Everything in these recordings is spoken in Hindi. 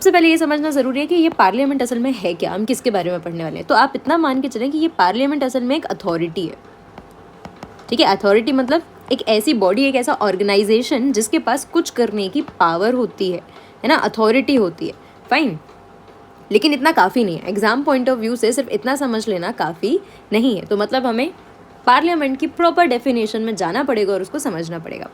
सबसे पहले ये समझना ज़रूरी है कि ये पार्लियामेंट असल में है क्या, हम किसके बारे में पढ़ने वाले हैं। तो आप इतना मान के चलें कि ये पार्लियामेंट असल में एक अथॉरिटी है, ठीक है। अथॉरिटी मतलब एक ऐसी बॉडी, एक ऐसा ऑर्गेनाइजेशन जिसके पास कुछ करने की पावर होती है ना, अथॉरिटी होती है, फाइन। लेकिन इतना काफ़ी नहीं है, एग्जाम पॉइंट ऑफ व्यू से सिर्फ इतना समझ लेना काफ़ी नहीं है। तो मतलब हमें पार्लियामेंट की प्रॉपर डेफिनेशन में जाना पड़ेगा और उसको समझना पड़ेगा।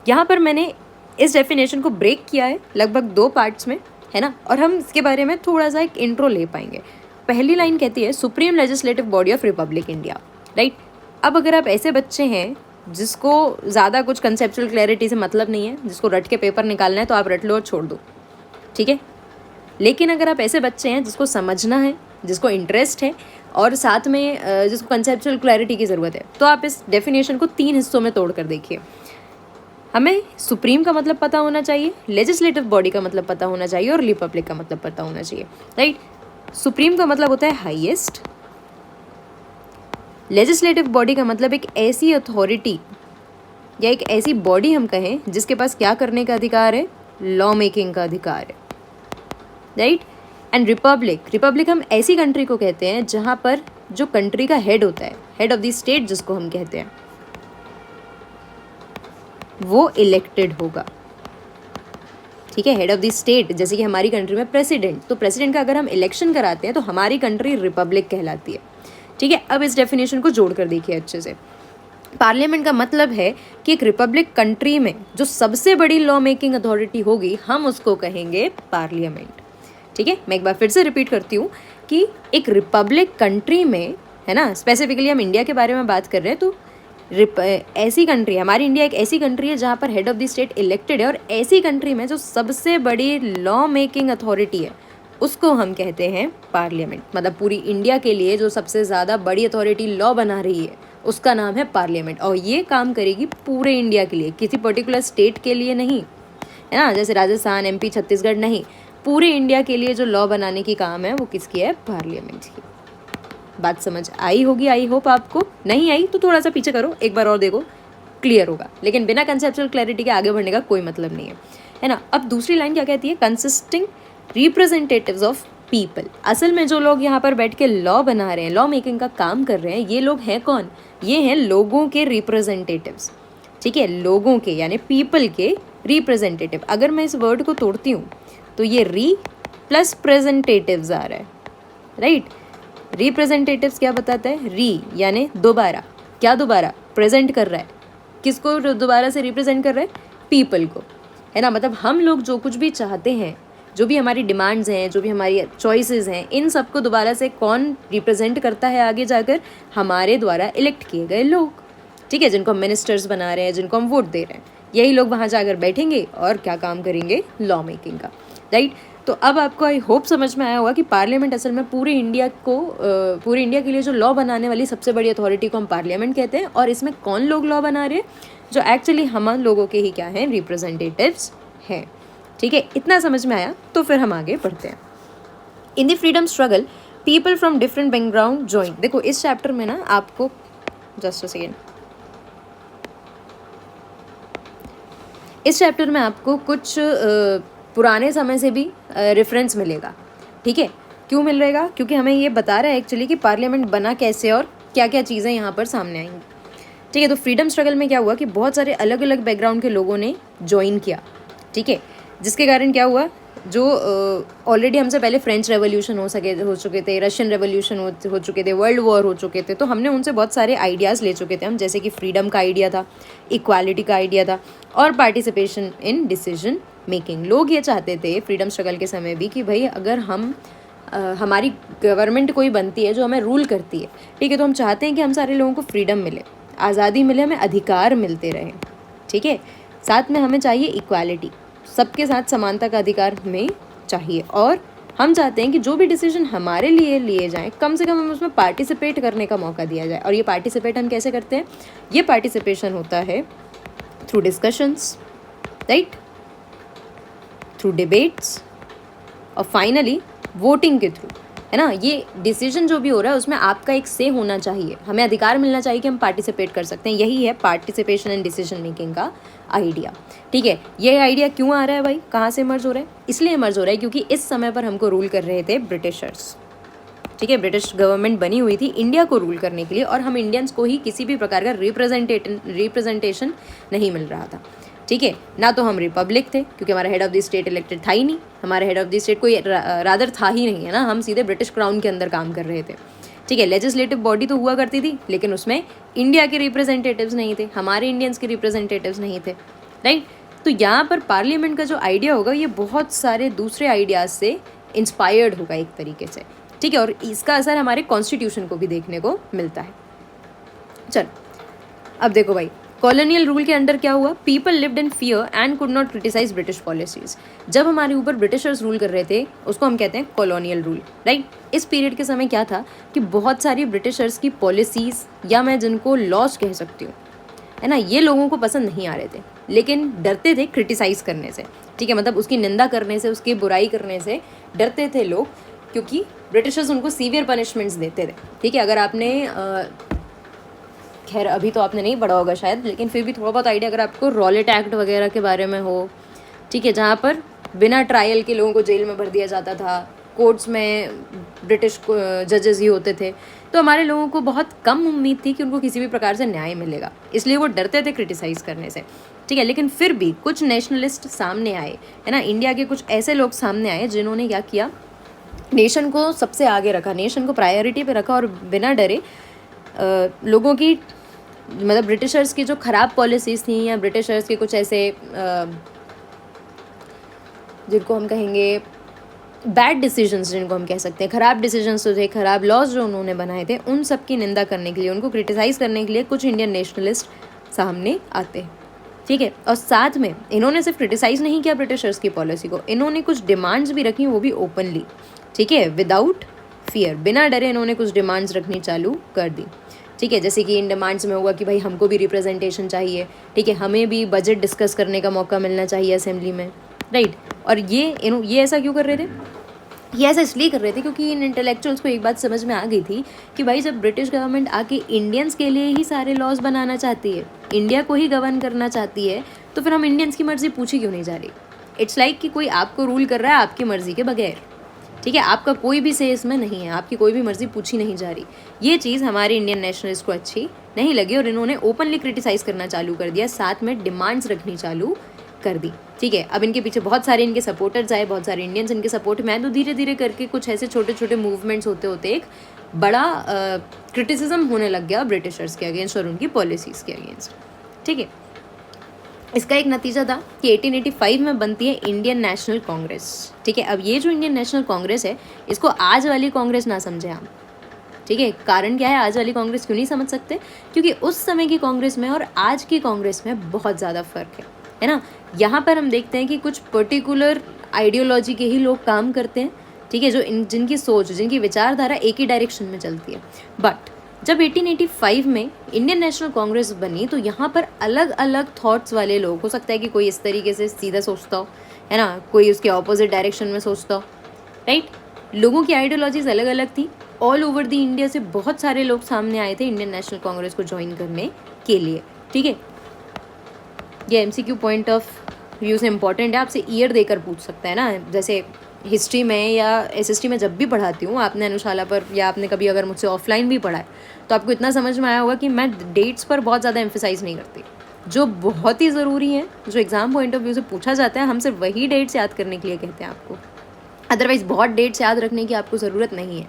यहाँ पर मैंने इस डेफिनेशन को ब्रेक किया है लगभग 2 पार्ट्स में, है ना, और हम इसके बारे में थोड़ा सा एक इंट्रो ले पाएंगे। पहली लाइन कहती है supreme legislative body of Republic India, right. अब अगर आप ऐसे बच्चे हैं जिसको ज़्यादा कुछ कंसेप्चुअल क्लैरिटी से मतलब नहीं है, जिसको रट के पेपर निकालना है, तो आप रट लो और छोड़ दो, ठीक है। लेकिन अगर आप ऐसे बच्चे हैं जिसको समझना है, जिसको इंटरेस्ट है और साथ में जिसको कंसेप्चुअल क्लैरिटी की ज़रूरत है, तो आप इस डेफिनेशन को 3 हिस्सों में तोड़ कर देखिए। हमें सुप्रीम का मतलब पता होना चाहिए, लेजिस्लेटिव बॉडी का मतलब पता होना चाहिए और रिपब्लिक का मतलब पता होना चाहिए, राइट। सुप्रीम का मतलब होता है हाईएस्ट, लेजिस्लेटिव बॉडी का मतलब एक ऐसी अथॉरिटी या एक ऐसी बॉडी हम कहें जिसके पास क्या करने का अधिकार है, लॉ मेकिंग का अधिकार है, राइट। एंड रिपब्लिक हम ऐसी कंट्री को कहते हैं जहाँ पर जो कंट्री का हेड होता है, हेड ऑफ द स्टेट जिसको हम कहते हैं, वो इलेक्टेड होगा, ठीक है। हेड ऑफ द स्टेट जैसे कि हमारी कंट्री में प्रेसिडेंट, तो प्रेसिडेंट का अगर हम इलेक्शन कराते हैं तो हमारी कंट्री रिपब्लिक कहलाती है, ठीक है। अब इस डेफिनेशन को जोड़ कर देखिए अच्छे से। पार्लियामेंट का मतलब है कि एक रिपब्लिक कंट्री में जो सबसे बड़ी लॉ मेकिंग अथॉरिटी होगी, हम उसको कहेंगे पार्लियामेंट, ठीक है। मैं एक बार फिर से रिपीट करती हूँ कि एक रिपब्लिक कंट्री में, है ना, स्पेसिफिकली हम इंडिया के बारे में बात कर रहे हैं, तो ऐसी कंट्री, हमारी इंडिया एक ऐसी कंट्री है जहाँ पर head of the state elected है, और ऐसी कंट्री में जो सबसे बड़ी लॉ मेकिंग अथॉरिटी है उसको हम कहते हैं पार्लियामेंट। मतलब पूरी इंडिया के लिए जो सबसे ज़्यादा बड़ी अथॉरिटी लॉ बना रही है उसका नाम है पार्लियामेंट, और ये काम करेगी पूरे इंडिया के लिए, किसी पर्टिकुलर स्टेट के लिए नहीं, है ना, जैसे राजस्थान, MP, छत्तीसगढ़ नहीं, पूरे इंडिया के लिए जो लॉ बनाने की काम है वो किसकी है, पार्लियामेंट की। बात समझ आई होगी, आई होप। आपको नहीं आई तो थोड़ा सा पीछे करो, एक बार और देखो, क्लियर होगा। लेकिन बिना कंसेप्चुअल क्लैरिटी के आगे बढ़ने का कोई मतलब नहीं है ना। अब दूसरी लाइन क्या कहती है, कंसिस्टिंग रिप्रेजेंटेटिव्स ऑफ पीपल। असल में जो लोग यहाँ पर बैठ के लॉ बना रहे हैं, लॉ मेकिंग का काम कर रहे हैं, ये लोग हैं कौन, ये हैं लोगों के रिप्रेजेंटेटिव्स, ठीक है, लोगों के यानी पीपल के रिप्रेजेंटेटिव। अगर मैं इस वर्ड को तोड़ती हूँ तो ये री प्लस प्रेजेंटेटिव्स आ रहा है, राइट। रिप्रेजेंटेटिव्स क्या बताता है, री यानी दोबारा, क्या दोबारा प्रेजेंट कर रहा है, किसको दोबारा से रिप्रेजेंट कर रहा है, पीपल को, है ना। मतलब हम लोग जो कुछ भी चाहते हैं, जो भी हमारी डिमांड्स हैं, जो भी हमारी चॉइसेस हैं, इन सबको दोबारा से कौन रिप्रेजेंट करता है आगे जाकर, हमारे द्वारा इलेक्ट किए गए लोग, ठीक है, जिनको हम मिनिस्टर्स बना रहे हैं, जिनको हम वोट दे रहे हैं। यही लोग वहाँ जाकर बैठेंगे और क्या काम करेंगे, लॉ मेकिंग का, राइट। तो अब आपको आई होप समझ में आया होगा कि पार्लियामेंट असल में पूरे इंडिया के लिए जो लॉ बनाने वाली सबसे बड़ी अथॉरिटी को हम पार्लियामेंट कहते हैं, और इसमें कौन लोग लॉ बना रहे हैं, जो एक्चुअली हम लोगों के ही क्या हैं, रिप्रेजेंटेटिव्स हैं, ठीक है। इतना समझ में आया तो फिर हम आगे बढ़ते हैं। In the freedom struggle people from different background join. देखो इस चैप्टर में ना आपको जस्ट अ सेकेंड, इस चैप्टर में आपको कुछ पुराने समय से भी रेफरेंस मिलेगा, ठीक है। क्यों मिल रहेगा, क्योंकि हमें ये बता रहा है एक्चुअली कि पार्लियामेंट बना कैसे और क्या क्या चीज़ें यहाँ पर सामने आएंगी, ठीक है। तो फ्रीडम स्ट्रगल में क्या हुआ कि बहुत सारे अलग अलग बैकग्राउंड के लोगों ने ज्वाइन किया, ठीक है, जिसके कारण क्या हुआ, जो ऑलरेडी हमसे पहले फ्रेंच रेवोल्यूशन हो चुके थे, रशियन रेवोल्यूशन हो चुके थे, वर्ल्ड वॉर हो चुके थे, तो हमने उनसे बहुत सारे आइडियाज़ ले चुके थे हम, जैसे कि फ्रीडम का आइडिया था, इक्वालिटी का आइडिया था, और पार्टिसिपेशन इन डिसीजन मेकिंग। लोग ये चाहते थे फ्रीडम स्ट्रगल के समय भी कि भाई अगर हम हमारी गवर्नमेंट कोई बनती है जो हमें रूल करती है, ठीक है, तो हम चाहते हैं कि हम सारे लोगों को फ्रीडम मिले, आज़ादी मिले, हमें अधिकार मिलते रहें, ठीक है। साथ में हमें चाहिए इक्वालिटी, सबके साथ समानता का अधिकार हमें चाहिए, और हम चाहते हैं कि जो भी डिसीजन हमारे लिए लिए जाएं कम से कम हमें उसमें पार्टिसिपेट करने का मौका दिया जाए। और ये पार्टिसिपेट हम कैसे करते हैं, ये पार्टिसिपेशन होता है through discussions, right, through debates, और फाइनली वोटिंग के थ्रू। है ना। ये डिसीजन जो भी हो रहा है उसमें आपका एक से होना चाहिए, हमें अधिकार मिलना चाहिए कि हम पार्टिसिपेट कर सकते हैं। यही है पार्टिसिपेशन एंड डिसीजन मेकिंग का आइडिया। ठीक है, ये आइडिया क्यों आ रहा है भाई, कहाँ से इमर्ज हो रहा है? इसलिए इमर्ज हो रहा है क्योंकि इस समय पर हमको रूल कर रहे थे ब्रिटिशर्स। ठीक है, ब्रिटिश गवर्नमेंट बनी हुई थी इंडिया को रूल करने के लिए, और हम इंडियंस को ही किसी भी प्रकार का रिप्रेजेंटेशन नहीं मिल रहा था। ठीक है, ना तो हम रिपब्लिक थे क्योंकि हमारा head of the state elected था ही नहीं, हमारा हेड ऑफ द स्टेट कोई रादर था ही नहीं, है ना, हम सीधे ब्रिटिश क्राउन के अंदर काम कर रहे थे। ठीक है, लेजिस्लेटिव बॉडी तो हुआ करती थी लेकिन उसमें इंडिया के रिप्रेजेंटेटिव्स नहीं थे, हमारे इंडियंस के रिप्रेजेंटेटिव्स नहीं थे, राइट। तो यहाँ पर पार्लियामेंट का जो आइडिया होगा ये बहुत सारे दूसरे आइडियाज से इंस्पायर्ड होगा एक तरीके से। ठीक है, और इसका असर हमारे कॉन्स्टिट्यूशन को भी देखने को मिलता है। चल अब देखो भाई, कॉलोनियल रूल के अंडर क्या हुआ, people lived in fear and could not criticise British policies. जब हमारे ऊपर ब्रिटिशर्स रूल कर रहे थे उसको हम कहते हैं कॉलोनियल रूल, राइट। इस पीरियड के समय क्या था कि बहुत सारी ब्रिटिशर्स की पॉलिसीज, या मैं जिनको लॉज कह सकती हूँ, है ना, ये लोगों को पसंद नहीं आ रहे थे, लेकिन डरते थे क्रिटिसाइज करने से। ठीक है, मतलब उसकी निंदा करने से, उसकी बुराई करने से डरते थे लोग, क्योंकि ब्रिटिशर्स उनको सीवियर पनिशमेंट्स देते थे। ठीक है, अगर आपने खैर अभी तो आपने नहीं पढ़ा होगा शायद, लेकिन फिर भी थोड़ा बहुत आइडिया अगर आपको रॉलेट एक्ट वगैरह के बारे में हो, ठीक है, जहाँ पर बिना ट्रायल के लोगों को जेल में भर दिया जाता था, कोर्ट्स में ब्रिटिश जजेस ही होते थे, तो हमारे लोगों को बहुत कम उम्मीद थी कि उनको किसी भी प्रकार से न्याय मिलेगा, इसलिए वो डरते थे क्रिटिसाइज़ करने से। ठीक है, लेकिन फिर भी कुछ नेशनलिस्ट सामने आए, है ना, इंडिया के कुछ ऐसे लोग सामने आए जिन्होंने क्या किया, नेशन को सबसे आगे रखा, नेशन को प्रायोरिटी पे रखा, और बिना डरे लोगों की, मतलब ब्रिटिशर्स की जो ख़राब पॉलिसीज़ थी, या ब्रिटिशर्स के कुछ ऐसे जिनको हम कहेंगे बैड डिसीजंस, जिनको हम कह सकते हैं ख़राब डिसीजंस जो थे, ख़राब लॉज जो उन्होंने बनाए थे, उन सब की निंदा करने के लिए, उनको क्रिटिसाइज़ करने के लिए कुछ इंडियन नेशनलिस्ट सामने आते हैं। ठीक है, और साथ में इन्होंने सिर्फ क्रिटिसाइज़ नहीं किया ब्रिटिशर्स की पॉलिसी को, इन्होंने कुछ डिमांड्स भी रखी, वो भी ओपनली। ठीक है, विदाउट फियर, बिना डरे इन्होंने कुछ डिमांड्स रखनी चालू कर दी। ठीक है, जैसे कि इन डिमांड्स में हुआ कि भाई हमको भी रिप्रेजेंटेशन चाहिए, ठीक है, हमें भी बजट डिस्कस करने का मौका मिलना चाहिए असेंबली में, राइट। और ये ऐसा क्यों कर रहे थे, ये ऐसा इसलिए कर रहे थे क्योंकि इन इंटेलेक्चुअल्स को एक बात समझ में आ गई थी कि भाई जब ब्रिटिश गवर्नमेंट आके इंडियंस के लिए ही सारे लॉज बनाना चाहती है, इंडिया को ही गवर्न करना चाहती है, तो फिर हम इंडियंस की मर्जी पूछी क्यों नहीं जा रही। इट्स लाइक कि कोई आपको रूल कर रहा है आपकी मर्जी के बगैर। ठीक है, आपका कोई भी से इसमें नहीं है, आपकी कोई भी मर्जी पूछी नहीं जा रही। ये चीज़ हमारे इंडियन नेशनलिस्ट को अच्छी नहीं लगी और इन्होंने ओपनली क्रिटिसाइज़ करना चालू कर दिया, साथ में डिमांड्स रखनी चालू कर दी। ठीक है, अब इनके पीछे बहुत सारे इनके सपोर्टर्स आए, बहुत सारे इंडियंस इनके सपोर्ट में आए, तो धीरे धीरे करके कुछ ऐसे छोटे छोटे मूवमेंट्स होते होते एक बड़ा क्रिटिसिज्म होने लग गया ब्रिटिशर्स के अगेंस्ट और उनकी पॉलिसीज़ के अगेंस्ट। ठीक है, इसका एक नतीजा था कि 1885 में बनती है इंडियन नेशनल कांग्रेस। ठीक है, अब ये जो इंडियन नेशनल कांग्रेस है, इसको आज वाली कांग्रेस ना समझे हम। ठीक है, कारण क्या है, आज वाली कांग्रेस क्यों नहीं समझ सकते, क्योंकि उस समय की कांग्रेस में और आज की कांग्रेस में बहुत ज़्यादा फ़र्क है ना। यहाँ पर हम देखते हैं कि कुछ पर्टिकुलर आइडियोलॉजी के ही लोग काम करते हैं, ठीक है, जो जिनकी सोच, जिनकी विचारधारा एक ही डायरेक्शन में चलती है। बट जब 1885 में इंडियन नेशनल कांग्रेस बनी तो यहाँ पर अलग अलग थॉट्स वाले लोग, हो सकता है कि कोई इस तरीके से सीधा सोचता हो, है ना, कोई उसके ऑपोजिट डायरेक्शन में सोचता हो, राइट। लोगों की आइडियोलॉजीज अलग अलग थी। ऑल ओवर द इंडिया से बहुत सारे लोग सामने आए थे इंडियन नेशनल कांग्रेस को ज्वाइन करने के लिए। ठीक है, ये एमसीक्यू पॉइंट ऑफ व्यू से इम्पॉर्टेंट है, आपसे ईयर देकर पूछ सकता है ना। जैसे हिस्ट्री में या एसएसटी में जब भी पढ़ाती हूँ, आपने अनुशाला पर या आपने कभी अगर मुझसे ऑफलाइन भी पढ़ा है तो आपको इतना समझ में आया होगा कि मैं डेट्स पर बहुत ज़्यादा एम्फेसाइज नहीं करती। जो बहुत ही ज़रूरी है, जो एग्ज़ाम पॉइंट ऑफ व्यू से पूछा जाता है, हम सिर्फ वही डेट्स याद करने के लिए कहते हैं आपको। अदरवाइज़ बहुत डेट्स याद रखने की आपको ज़रूरत नहीं है।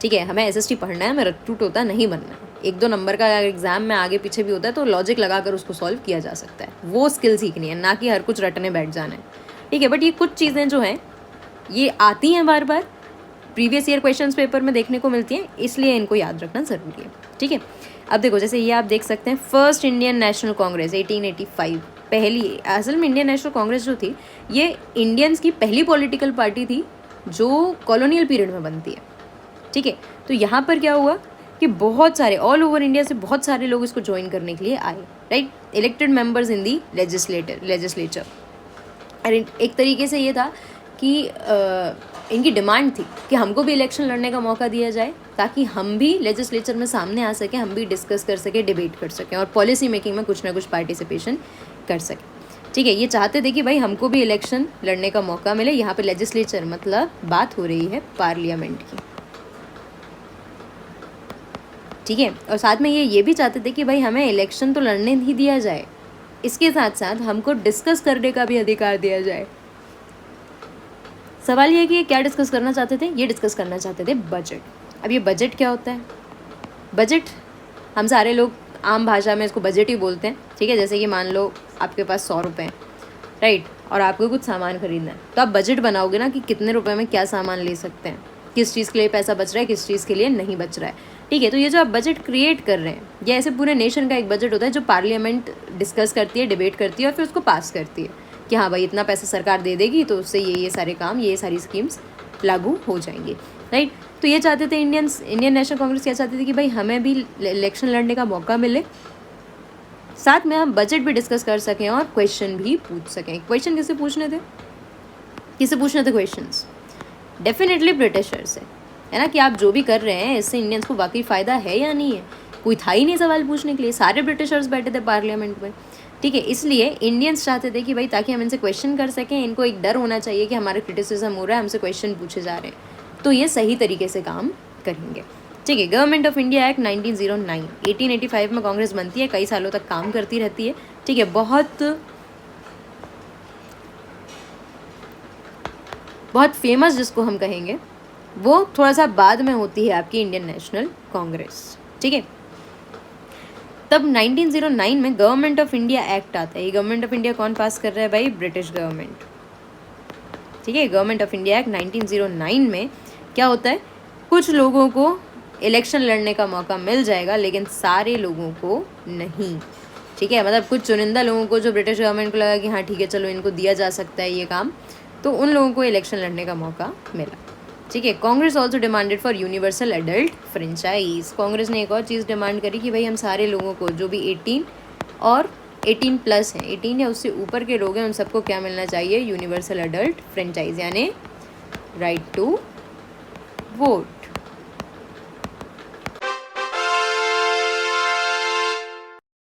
ठीक है, हमें एसएसटी पढ़ना है, हमें रट्टू टोता नहीं बनना है। 1-2 नंबर का एग्जाम में आगे पीछे भी होता है तो लॉजिक लगाकर उसको सॉल्व किया जा सकता है, वो स्किल सीखनी है, ना कि हर कुछ रटने बैठ जाना है। ठीक है, बट ये कुछ चीज़ें जो हैं ये आती हैं बार बार, प्रीवियस ईयर क्वेश्चंस पेपर में देखने को मिलती हैं, इसलिए इनको याद रखना ज़रूरी है। ठीक है, अब देखो जैसे ये आप देख सकते हैं, फर्स्ट इंडियन नेशनल कांग्रेस 1885, पहली, असल में इंडियन नेशनल कांग्रेस जो थी ये इंडियंस की पहली पॉलिटिकल पार्टी थी जो कॉलोनियल पीरियड में बनती है। ठीक है, तो यहाँ पर क्या हुआ कि बहुत सारे ऑल ओवर इंडिया से बहुत सारे लोग इसको ज्वाइन करने के लिए आए, right, elected members in the legislature. और एक तरीके से ये था कि इनकी डिमांड थी कि हमको भी इलेक्शन लड़ने का मौका दिया जाए ताकि हम भी लेजिस्लेचर में सामने आ सकें, हम भी डिस्कस कर सकें, डिबेट कर सकें और पॉलिसी मेकिंग में कुछ ना कुछ पार्टिसिपेशन कर सकें। ठीक है, ये चाहते थे कि भाई हमको भी इलेक्शन लड़ने का मौका मिले। यहाँ पे लेजिस्लेचर मतलब बात हो रही है पार्लियामेंट की। ठीक है, और साथ में ये भी चाहते थे कि भाई हमें इलेक्शन तो लड़ने ही दिया जाए, इसके साथ साथ हमको डिस्कस करने का भी अधिकार दिया जाए। सवाल ये कि ये क्या डिस्कस करना चाहते थे? ये डिस्कस करना चाहते थे बजट। अब ये बजट क्या होता है? बजट हम सारे लोग आम भाषा में इसको बजट ही बोलते हैं। ठीक है, जैसे कि मान लो आपके पास 100 रुपये हैं, राइट, और आपको कुछ सामान खरीदना है, तो आप बजट बनाओगे ना कि कितने रुपए में क्या सामान ले सकते हैं, किस चीज़ के लिए पैसा बच रहा है, किस चीज़ के लिए नहीं बच रहा है। ठीक है, तो ये जो आप बजट क्रिएट कर रहे हैं, ये ऐसे पूरे नेशन का एक बजट होता है जो पार्लियामेंट डिस्कस करती है, डिबेट करती है और फिर उसको पास करती है कि हाँ भाई इतना पैसा सरकार दे देगी तो उससे ये सारे काम, ये सारी स्कीम्स लागू हो जाएंगी, राइट। तो ये चाहते थे इंडियन नेशनल कांग्रेस क्या चाहती थी कि भाई हमें भी इलेक्शन लड़ने का मौका मिले, साथ में हम बजट भी डिस्कस कर सकें और क्वेश्चन भी पूछ सकें। क्वेश्चन किससे पूछने थे? क्वेश्चंस डेफिनेटली ब्रिटिशर्स से, है ना, कि आप जो भी कर रहे हैं इससे इंडियंस को वाकई फ़ायदा है या नहीं है। कोई था ही नहीं सवाल पूछने के लिए, सारे ब्रिटिशर्स बैठे थे पार्लियामेंट में। ठीक है, इसलिए इंडियंस चाहते थे कि भाई ताकि हम इनसे क्वेश्चन कर सकें, इनको एक डर होना चाहिए कि हमारा क्रिटिसिज्म हो रहा है, हमसे क्वेश्चन पूछे जा रहे हैं, तो ये सही तरीके से काम करेंगे। ठीक है, गवर्नमेंट ऑफ इंडिया एक्ट 1909, 1885 में कांग्रेस बनती है, कई सालों तक काम करती रहती है। ठीक है, बहुत फेमस जिसको हम कहेंगे वो थोड़ा सा बाद में होती है आपकी इंडियन नेशनल कांग्रेस। ठीक है, तब 1909 में गवर्नमेंट ऑफ इंडिया एक्ट आता है। ये गवर्नमेंट ऑफ इंडिया कौन पास कर रहा है भाई? British government. ठीक है, गवर्नमेंट ऑफ इंडिया एक्ट 1909 में क्या होता है, कुछ लोगों को इलेक्शन लड़ने का मौका मिल जाएगा लेकिन सारे लोगों को नहीं। ठीक है, मतलब कुछ चुनिंदा लोगों को जो ब्रिटिश गवर्नमेंट को लगा कि हाँ ठीक है चलो इनको दिया जा सकता है ये काम, तो उन लोगों को इलेक्शन लड़ने का मौका मिला। ठीक है, Congress also demanded for universal adult franchise. Congress ने एक और चीज़ डिमांड करी कि भाई हम सारे लोगों को जो भी 18 और 18+ हैं, 18 या उससे ऊपर के लोग हैं, उन सबको क्या मिलना चाहिए? यूनिवर्सल एडल्ट फ्रेंचाइज, यानी राइट टू वोट।